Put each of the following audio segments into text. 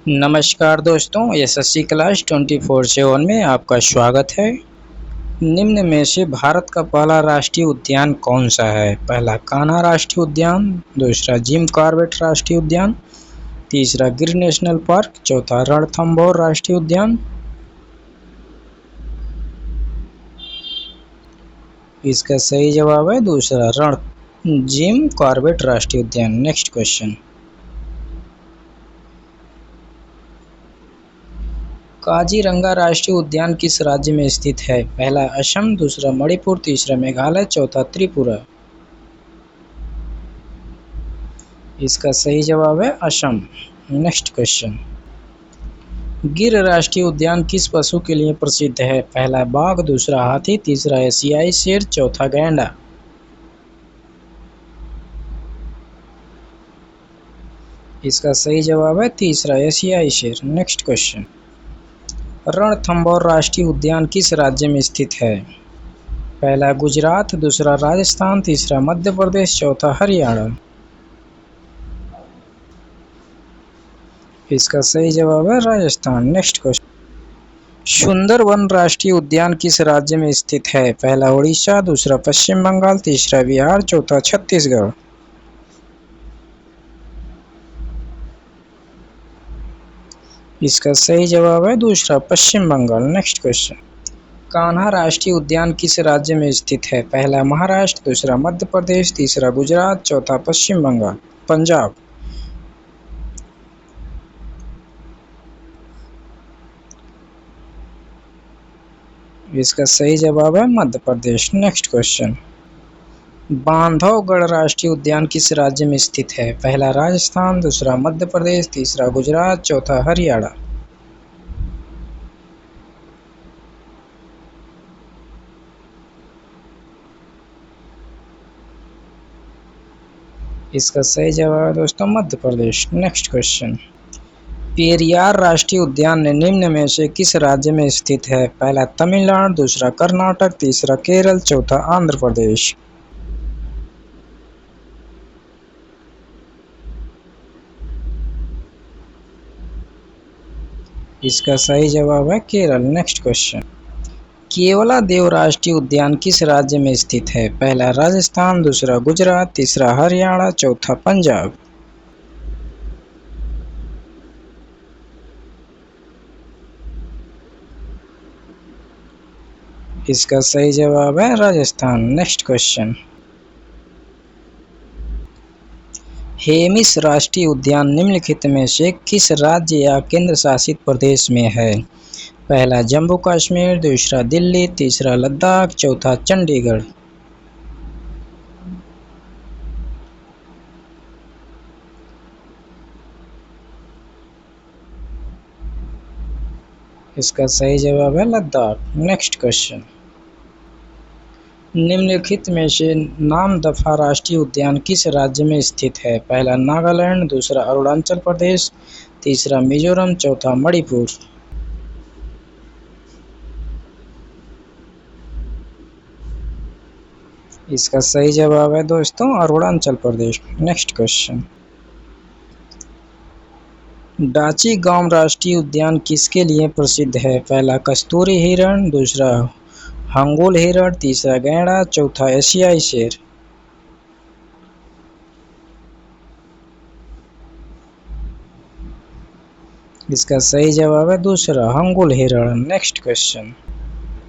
नमस्कार दोस्तों, SSC class 24/7 में आपका स्वागत है। निम्न में से भारत का पहला राष्ट्रीय उद्यान कौन सा है? पहला कान्हा राष्ट्रीय उद्यान, दूसरा जिम कॉर्बेट राष्ट्रीय उद्यान, तीसरा गिर नेशनल पार्क, चौथा रणथंभौर राष्ट्रीय उद्यान। इसका सही जवाब है दूसरा जिम कॉर्बेट राष्ट्रीय उद्यान। Next question. काजीरंगा राष्ट्रीय उद्यान किस राज्य में स्थित है? पहला असम, दूसरा मणिपुर, तीसरा मेघालय, चौथा त्रिपुरा। इसका सही जवाब है असम। Next question. गिर राष्ट्रीय उद्यान किस पशु के लिए प्रसिद्ध है? पहला बाघ, दूसरा हाथी, तीसरा एशियाई शेर, चौथा गैंडा। इसका सही जवाब है तीसरा एशियाई शेर। Next question. रणथंभौर राष्ट्रीय उद्यान किस राज्य में स्थित है? पहला गुजरात, दूसरा राजस्थान, तीसरा मध्य प्रदेश, चौथा हरियाणा। इसका सही जवाब है राजस्थान। Next question. सुंदरवन राष्ट्रीय उद्यान किस राज्य में स्थित है? पहला उड़ीसा, दूसरा पश्चिम बंगाल, तीसरा बिहार, चौथा छत्तीसगढ़। इसका सही जवाब है दूसरा पश्चिम बंगाल। Next question. कान्हा राष्ट्रीय उद्यान किस राज्य में स्थित है? पहला महाराष्ट्र, दूसरा मध्य प्रदेश, तीसरा गुजरात, चौथा पश्चिम बंगाल पंजाब। इसका सही जवाब है मध्य प्रदेश। Next question. बांधवगढ़ राष्ट्रीय उद्यान किस राज्य में स्थित है? पहला राजस्थान, दूसरा मध्य प्रदेश, तीसरा गुजरात, चौथा हरियाणा। इसका सही जवाब है दोस्तों मध्य प्रदेश। Next question. पेरियार राष्ट्रीय उद्यान निम्न में से किस राज्य में स्थित है? पहला तमिलनाडु, दूसरा कर्नाटक, तीसरा केरल, चौथा आंध्र प्रदेश। इसका सही जवाब है केरल। Next question. केवलादेव राष्ट्रीय उद्यान किस राज्य में स्थित है? पहला राजस्थान, दूसरा गुजरात, तीसरा हरियाणा, चौथा पंजाब। इसका सही जवाब है राजस्थान। Next question. हेमिस राष्ट्रीय उद्यान निम्नलिखित में से किस राज्य या केंद्र शासित प्रदेश में है? पहला जम्मू कश्मीर, दूसरा दिल्ली, तीसरा लद्दाख, चौथा चंडीगढ़। इसका सही जवाब है लद्दाख। Next question. निम्नलिखित में से नामदफा राष्ट्रीय उद्यान किस राज्य में स्थित है? पहला नागालैंड, दूसरा अरुणाचल प्रदेश, तीसरा मिजोरम, चौथा मणिपुर। इसका सही जवाब है दोस्तों Arunachal Pradesh. Next question. Dachigam राष्ट्रीय उद्यान किसके लिए प्रसिद्ध है? पहला कस्तूरी हिरण, दूसरा हंगोल हिरण, तीसरा गैंडा, चौथा एशियाई शेर। इसका सही जवाब है दूसरा हंगोल हिरण। Next question.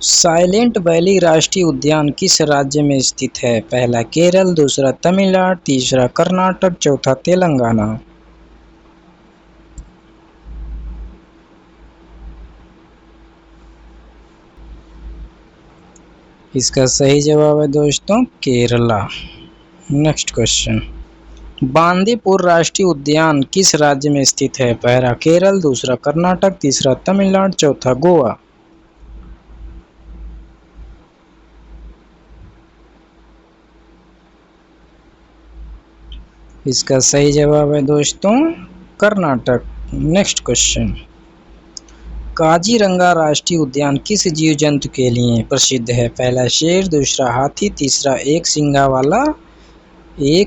साइलेंट वैली राष्ट्रीय उद्यान किस राज्य में स्थित है? पहला केरल, दूसरा तमिलनाडु, तीसरा कर्नाटक, चौथा तेलंगाना। इसका सही जवाब है दोस्तों केरला। Next question. बांदीपुर राष्ट्रीय उद्यान किस राज्य में स्थित है? पहला केरल, दूसरा कर्नाटक, तीसरा तमिलनाडु, चौथा गोवा। इसका सही जवाब है दोस्तों कर्नाटक। Next question. काजीरंगा राष्ट्रीय उद्यान किस जीव जंतु के लिए प्रसिद्ध है? पहला शेर, दूसरा हाथी, तीसरा एक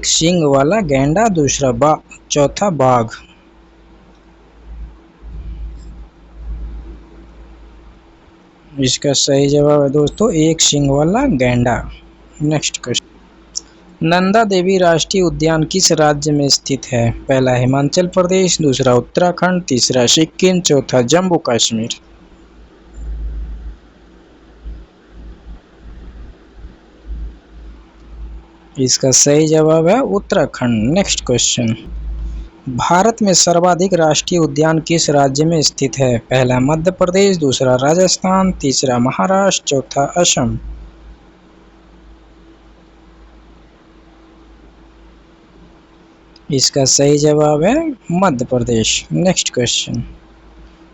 सींग वाला गैंडा, दूसरा चौथा बाघ। इसका सही जवाब है दोस्तों एक सींग वाला गैंडा। नेक्स्ट क्वेश्चन, नंदा देवी राष्ट्रीय उद्यान किस राज्य में स्थित है? पहला हिमाचल प्रदेश, दूसरा उत्तराखंड, तीसरा सिक्किम, चौथा जम्मू कश्मीर। इसका सही जवाब है उत्तराखंड। नेक्स्ट क्वेश्चन, भारत में सर्वाधिक राष्ट्रीय उद्यान किस राज्य में स्थित है? पहला मध्य प्रदेश, दूसरा राजस्थान, तीसरा महाराष्ट्र, चौथा असम। इसका सही जवाब है Madhya Pradesh. Next question,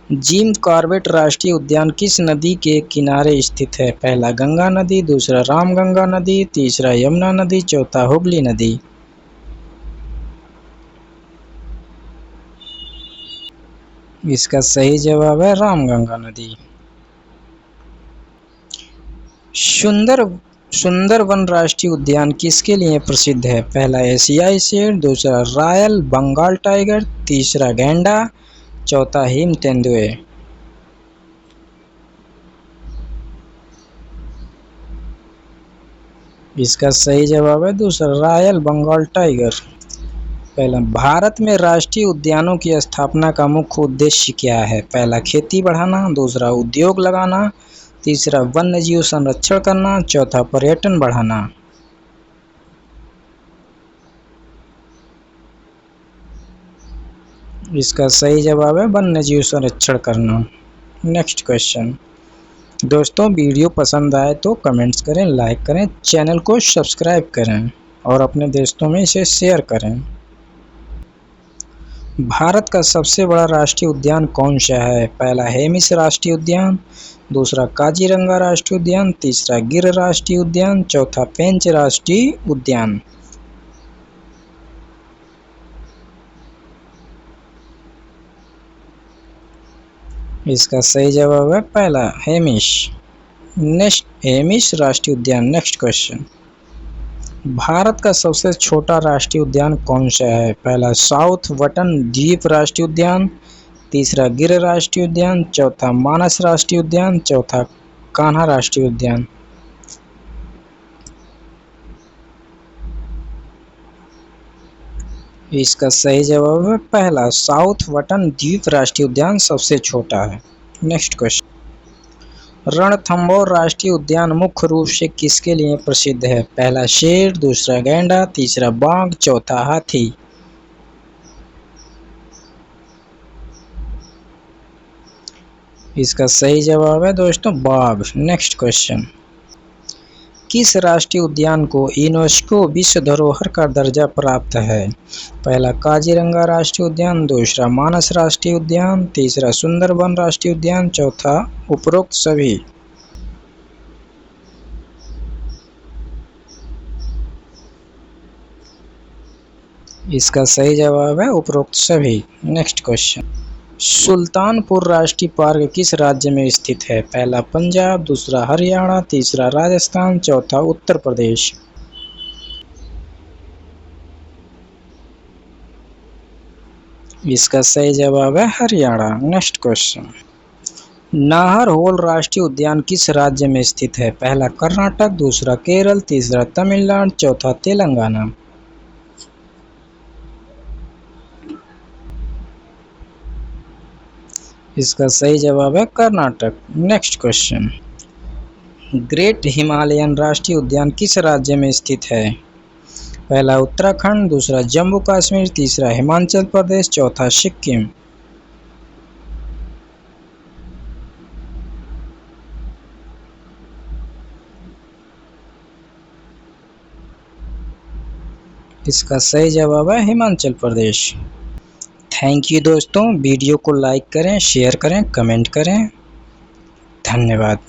Jim Corbett राष्ट्रीय उद्यान किस नदी के किनारे स्थित है? पहला गंगा नदी, दूसरा रामगंगा नदी, तीसरा यमुना नदी, चौथा हुगली नदी। इसका सही जवाब है रामगंगा नदी। सुंदरवन राष्ट्रीय उद्यान किसके लिए प्रसिद्ध है? पहला एशियाई शेर, दूसरा रॉयल बंगाल टाइगर, तीसरा गैंडा, चौथा हिम तेंदुए। इसका सही जवाब है दूसरा रॉयल बंगाल टाइगर। पहला, भारत में राष्ट्रीय उद्यानों की स्थापना का मुख्य उद्देश्य क्या है? पहला खेती बढ़ाना, दूसरा उद्योग लगाना, तीसरा वन्यजीव संरक्षण करना, चौथा पर्यटन बढ़ाना। इसका सही जवाब है वन्यजीव संरक्षण करना। नेक्स्ट क्वेश्चन, दोस्तों वीडियो पसंद आए तो कमेंट्स करें, लाइक करें, चैनल को सब्सक्राइब करें और अपने दोस्तों में इसे शेयर करें। भारत का सबसे बड़ा राष्ट्रीय उद्यान कौन सा है? पहला हेमिस राष्ट्रीय उद्यान, दूसरा काजीरंगा राष्ट्रीय उद्यान, तीसरा गिर राष्ट्रीय उद्यान, चौथा पेंच राष्ट्रीय उद्यान। इसका सही जवाब है पहला हेमिस। नेक्स्ट, हेमिस राष्ट्रीय उद्यान। नेक्स्ट क्वेश्चन, भारत का सबसे छोटा राष्ट्रीय उद्यान कौन सा है? पहला साउथ वटन द्वीप राष्ट्रीय उद्यान, तीसरा गिर राष्ट्रीय उद्यान, चौथा मानस राष्ट्रीय उद्यान, चौथा कान्हा राष्ट्रीय उद्यान। इसका सही जवाब है पहला साउथ वटन द्वीप राष्ट्रीय उद्यान सबसे छोटा है। नेक्स्ट क्वेश्चन, रणथंभौर राष्ट्रीय उद्यान मुख्य रूप से किसके लिए प्रसिद्ध है? पहला शेर, दूसरा गैंडा, तीसरा बाघ, चौथा हाथी। इसका सही जवाब है दोस्तों बाघ। नेक्स्ट क्वेश्चन, किस राष्ट्रीय उद्यान को यूनेस्को विश्व धरोहर का दर्जा प्राप्त है? पहला काजीरंगा राष्ट्रीय उद्यान, दूसरा मानस राष्ट्रीय उद्यान, तीसरा सुंदरबन राष्ट्रीय उद्यान, चौथा उपरोक्त सभी। इसका सही जवाब है उपरोक्त सभी। नेक्स्ट क्वेश्चन, सुल्तानपुर राष्ट्रीय पार्क किस राज्य में स्थित है? पहला पंजाब, दूसरा हरियाणा, तीसरा राजस्थान, चौथा उत्तर प्रदेश। इसका सही जवाब है हरियाणा। नेक्स्ट क्वेश्चन, नाहरहोल राष्ट्रीय उद्यान किस राज्य में स्थित है? पहला कर्नाटक, दूसरा केरल, तीसरा तमिलनाडु, चौथा तेलंगाना। इसका सही जवाब है Karnataka. Next question, great Himalayan राष्ट्रीय उद्यान किस राज्य में स्थित है? पहला उत्तराखंड, दूसरा जम्मू कश्मीर, तीसरा हिमाचल प्रदेश, चौथा सिक्किम। इसका सही जवाब है हिमाचल प्रदेश। थैंक यू दोस्तों, वीडियो को लाइक करें, शेयर करें, कमेंट करें। धन्यवाद।